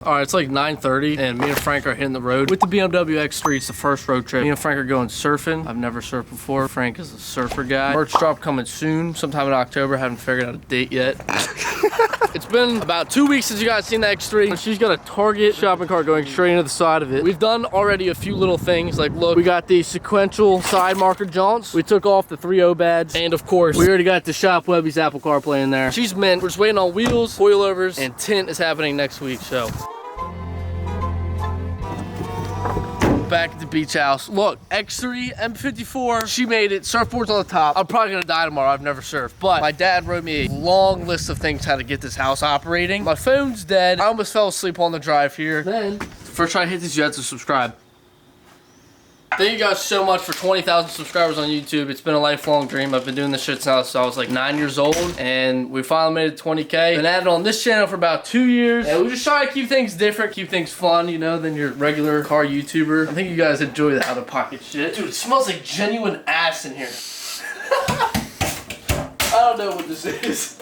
All right, it's like 9:30 and me and Frank are hitting the road with the BMW X3. It's the first road trip. Me and Frank are going surfing. I've never surfed before. Frank is a surfer guy. Merch drop coming soon, sometime in October. Haven't figured out a date yet. It's been about 2 weeks since you guys seen the X3. She's got a Target shopping cart going straight into the side of it. We've done already a few little things. Like, look, we got the sequential side marker jaunts. We took off the 3.0 badge. And of course, we already got the Shop Webby's Apple CarPlay in there. She's mint. We're just waiting on wheels, coilovers, and tint is happening next week, so. Back at the beach house. Look, X3, M54, she made it. Surfboard's on the top. I'm probably gonna die tomorrow. I've never surfed. But my dad wrote me a long list of things how to get this house operating. My phone's dead. I almost fell asleep on the drive here. Then, first try to hit this, you have to subscribe. Thank you guys so much for 20,000 subscribers on YouTube. It's been a lifelong dream. I've been doing this shit since I was like 9 years old, and we finally made it 20K. Been at it on this channel for about 2 years, and we just try to keep things different, keep things fun, you know, than your regular car YouTuber. I think you guys enjoy the out-of-pocket shit. Dude, it smells like genuine ass in here. I don't know what this is.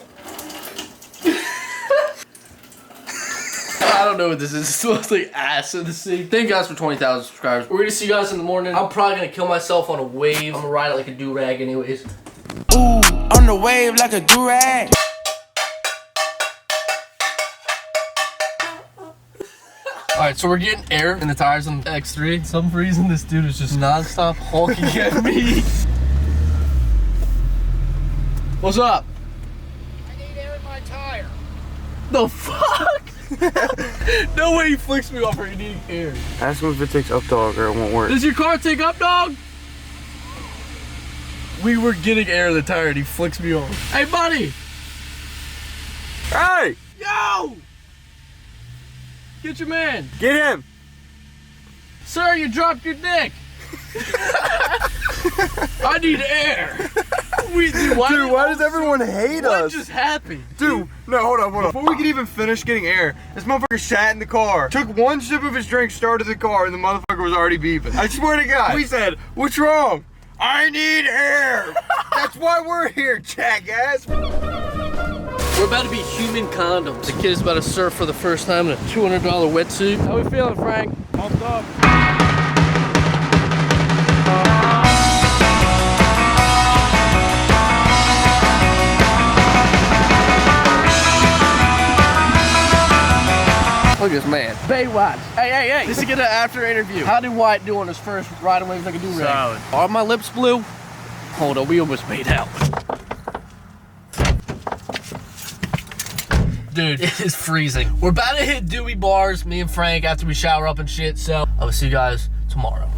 I don't know what this is. It smells like ass in the sea. Thank you guys for 20,000 subscribers. We're gonna see you guys in the morning. I'm probably gonna kill myself on a wave. I'm gonna ride it like a do-rag anyways. Ooh, on the wave like a do-rag. Alright, so we're getting air in the tires on the X3. For some reason, this dude is just non-stop honking at me. What's up? I need air in my tire. The fuck? No way he flicks me off for needing air. Ask him if it takes up dog or it won't work. Does your car take up, dog? We were getting air in the tire and he flicks me off. Hey, buddy! Hey! Yo! Get your man. Get him! Sir, you dropped your dick. I need air. Dude, why does everyone hate us? What just happened? Dude, no, hold on. Before we could even finish getting air, this motherfucker sat in the car, took one sip of his drink, started the car, and the motherfucker was already beeping. I swear to God. We said, what's wrong? I need air. That's why we're here, jackass. We're about to be human condoms. The kid is about to surf for the first time in a $200 wetsuit. How we feeling, Frank? Pumped up. Look at this man. Baywatch. Hey. Just to get an after interview. How did Wyatt do on his first ride waves like a do-rag? Solid. Are my lips blue? Hold on, we almost made out. Dude, it is freezing. We're about to hit Dewey bars, me and Frank, after we shower up and shit, so I will see you guys tomorrow.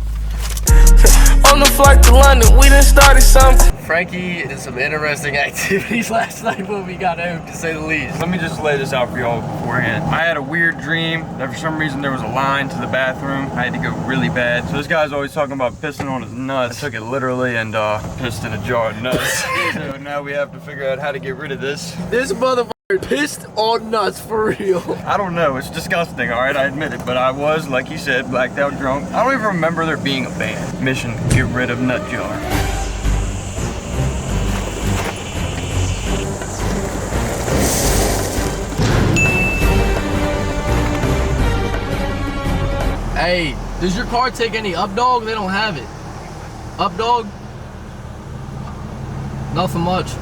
On the flight to London, we done started something. Frankie did some interesting activities last night when we got home, to say the least. Let me just lay this out for y'all beforehand. I had a weird dream that for some reason there was a line to the bathroom. I had to go really bad. So this guy's always talking about pissing on his nuts. I took it literally and pissed in a jar of nuts. So now we have to figure out how to get rid of this. This motherfucker pissed on nuts for real. I don't know, it's disgusting, alright, I admit it, but I was, like you said, blacked out drunk. I don't even remember there being a band. Mission, get rid of nut jar. Hey, does your car take any up dog? They don't have it. Up dog? Nothing much.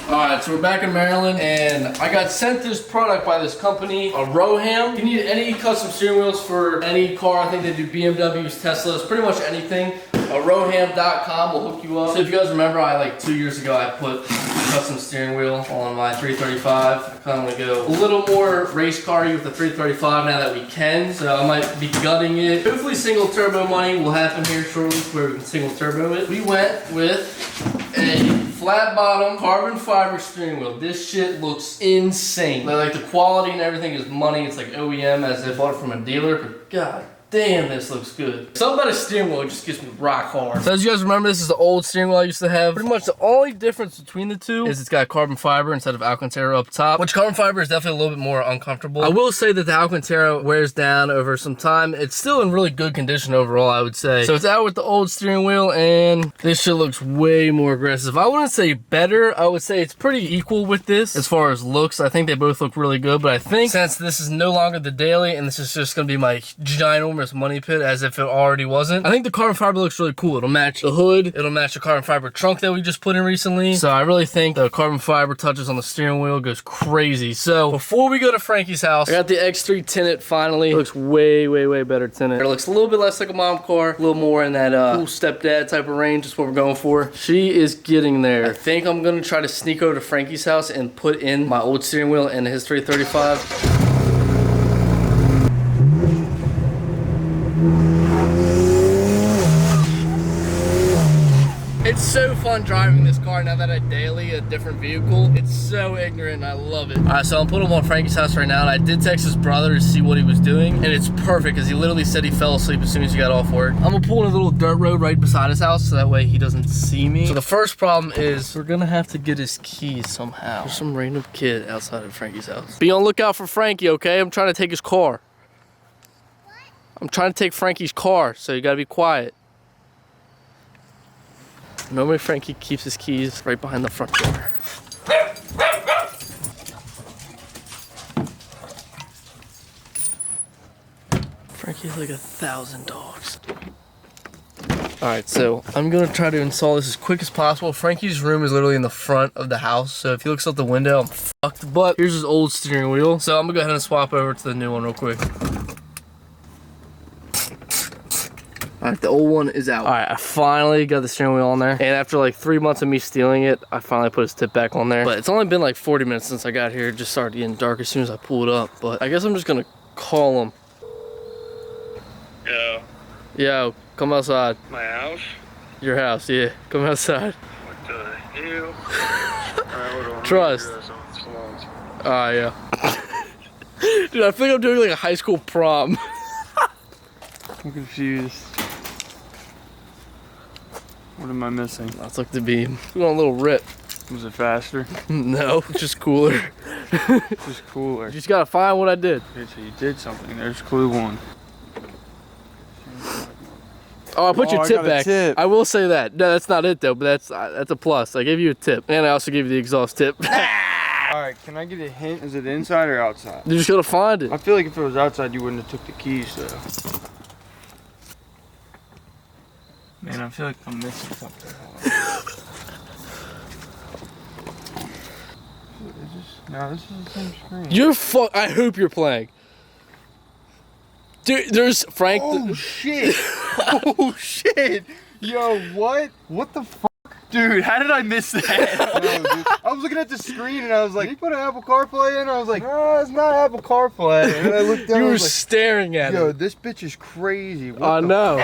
Alright, so we're back in Maryland, and I got sent this product by this company, Aroham. If you need any custom steering wheels for any car, I think they do BMWs, Teslas, pretty much anything, Aroham.com will hook you up. So if you guys remember, like 2 years ago, I put a custom steering wheel on my 335. I kind of want to go a little more race car-y with the 335 now that we can, so I might be gutting it. Hopefully single turbo money will happen here shortly where we can single turbo it. We went with a flat bottom carbon fiber steering wheel. This shit looks insane. Like the quality and everything is money. It's like OEM as they bought it from a dealer, but god Damn, this looks good. Something about a steering wheel just gets me rock hard. So as you guys remember, this is the old steering wheel I used to have. Pretty much the only difference between the two is it's got carbon fiber instead of Alcantara up top, which carbon fiber is definitely a little bit more uncomfortable. I will say that the Alcantara wears down over some time. It's still in really good condition overall, I would say. So it's out with the old steering wheel, and this shit looks way more aggressive. I wouldn't say better. I would say it's pretty equal with this as far as looks. I think they both look really good, but I think since this is no longer the daily and this is just gonna be my ginormous money pit as if it already wasn't, I think the carbon fiber looks really cool. It'll match the hood, it'll match the carbon fiber trunk that we just put in recently. So I really think the carbon fiber touches on the steering wheel goes crazy. So before we go to Frankie's house, I got the X3 tinted finally. It looks way better tinted. It looks a little bit less like a mom car, a little more in that cool stepdad type of range. Is what we're going for. She is getting there. I think I'm gonna try to sneak over to Frankie's house and put in my old steering wheel and his 335. It's so fun driving this car now that I daily a different vehicle. It's so ignorant and I love it. All right, so I'm putting him on Frankie's house right now, and I did text his brother to see what he was doing, and it's perfect because he literally said he fell asleep as soon as he got off work. I'm gonna pull in a little dirt road right beside his house so that way he doesn't see me. So the first problem is we're gonna have to get his keys somehow. There's some random kid outside of Frankie's house. Be on lookout for Frankie, okay? I'm trying to take his car. What? I'm trying to take Frankie's car, so you gotta be quiet. Normally Frankie keeps his keys right behind the front door. Frankie has like 1,000 dogs. All right, so I'm gonna try to install this as quick as possible. Frankie's room is literally in the front of the house, so if he looks out the window, I'm fucked. But here's his old steering wheel. So I'm gonna go ahead and swap over to the new one real quick. All right, the old one is out. All right, I finally got the steering wheel on there. And after like 3 months of me stealing it, I finally put his tip back on there. But it's only been like 40 minutes since I got here. It just started getting dark as soon as I pulled up. But I guess I'm just gonna call him. Yo. Yo, come outside. My house? Your house, yeah. Come outside. What the hell? Alright, hold on. Trust. Yeah. Dude, I feel like I'm doing like a high school prom. I'm confused. What am I missing? Let's look the beam. We want a little rip. Was it faster? No, it's just cooler. Just cooler. You just gotta find what I did. Okay, so you did something. There's clue one. Oh, I put your I tip got a back. tip. I will say that. No, that's not it though, but that's a plus. I gave you a tip. And I also gave you the exhaust tip. Alright, can I get a hint? Is it inside or outside? You just gotta find it. I feel like if it was outside, you wouldn't have took the keys though. Man, I feel like I'm missing something. No, this is the same screen. I hope you're playing. Dude, there's Frank. Oh shit! Oh shit! Yo, what? What the fuck? Dude, how did I miss that? No, dude. I was looking at the screen and I was like, did he put an Apple CarPlay in? I was like, no, it's not Apple CarPlay. And then I looked down You and I were was like, staring at yo, it. this bitch is crazy. What I the know.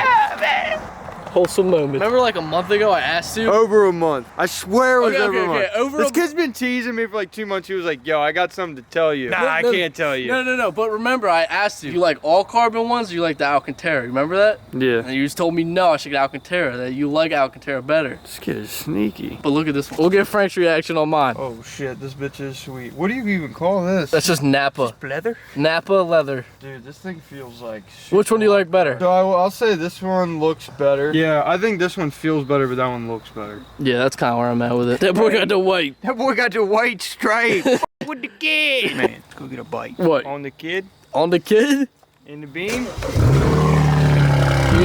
Wholesome moment. Remember like a month ago I asked you? Over a month. I swear it was over a month. Over this kid's been teasing me for like 2 months. He was like, yo, I got something to tell you. Nah, I can't tell you. No. But remember, I asked you like all carbon ones or you like the Alcantara? Remember that? Yeah. And you just told me no, I should get Alcantara, that you like Alcantara better. This kid is sneaky. But look at this one. We'll get Frank's reaction on mine. Oh shit, this bitch is sweet. What do you even call this? That's just Napa. Just leather? Napa leather. Dude, this thing feels like Which one do you like better? So I'll say this one looks better. Yeah, I think this one feels better, but that one looks better. Yeah, that's kind of where I'm at with it. That boy got the white. That boy got the white stripe. With the kid. Man, let's go get a bite. What? On the kid? On the kid? In the beam?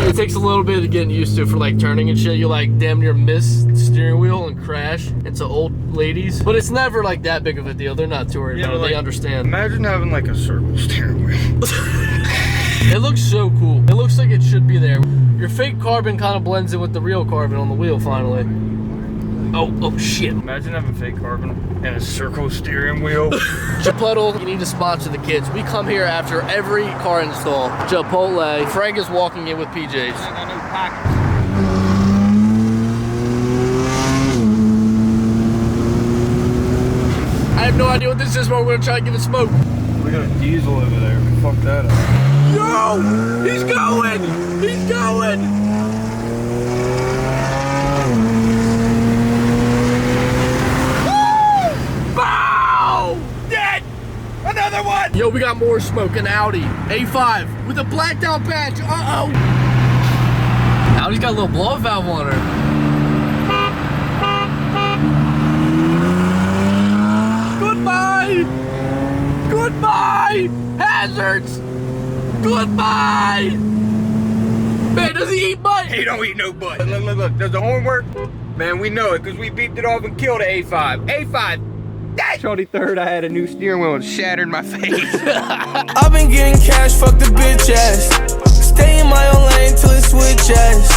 It takes a little bit of getting used to for like turning and shit. You like damn near miss the steering wheel and crash into old ladies. But it's never like that big of a deal. They're not too worried about it. They understand. Imagine having like a circle steering wheel. It looks so cool. It looks like it should be there. Your fake carbon kind of blends in with the real carbon on the wheel finally. Oh shit. Imagine having fake carbon and a circle steering wheel. Chipotle, you need to sponsor the kids. We come here after every car install. Chipotle. Frank is walking in with PJs. I have no idea what this is, but we're gonna try to give it smoke. We got a diesel over there. We fucked that up. Yo! Oh, he's going. He's going. Woo! Bow! Dead. Another one. Yo, we got more smoke. An Audi A5 with a blacked out badge. Uh-oh. Audi's got a little blow-off valve on her. Goodbye! Goodbye! Hazards! Goodbye! Man, does he eat butt? He don't eat no butt. Look, look, look. Does the horn work? Man, we know it because we beeped it off and killed the A5. A5! Shorty third, I had a new steering wheel and shattered my face. I've been getting cash, fuck the bitch ass. Stay in my own lane till it switch ass.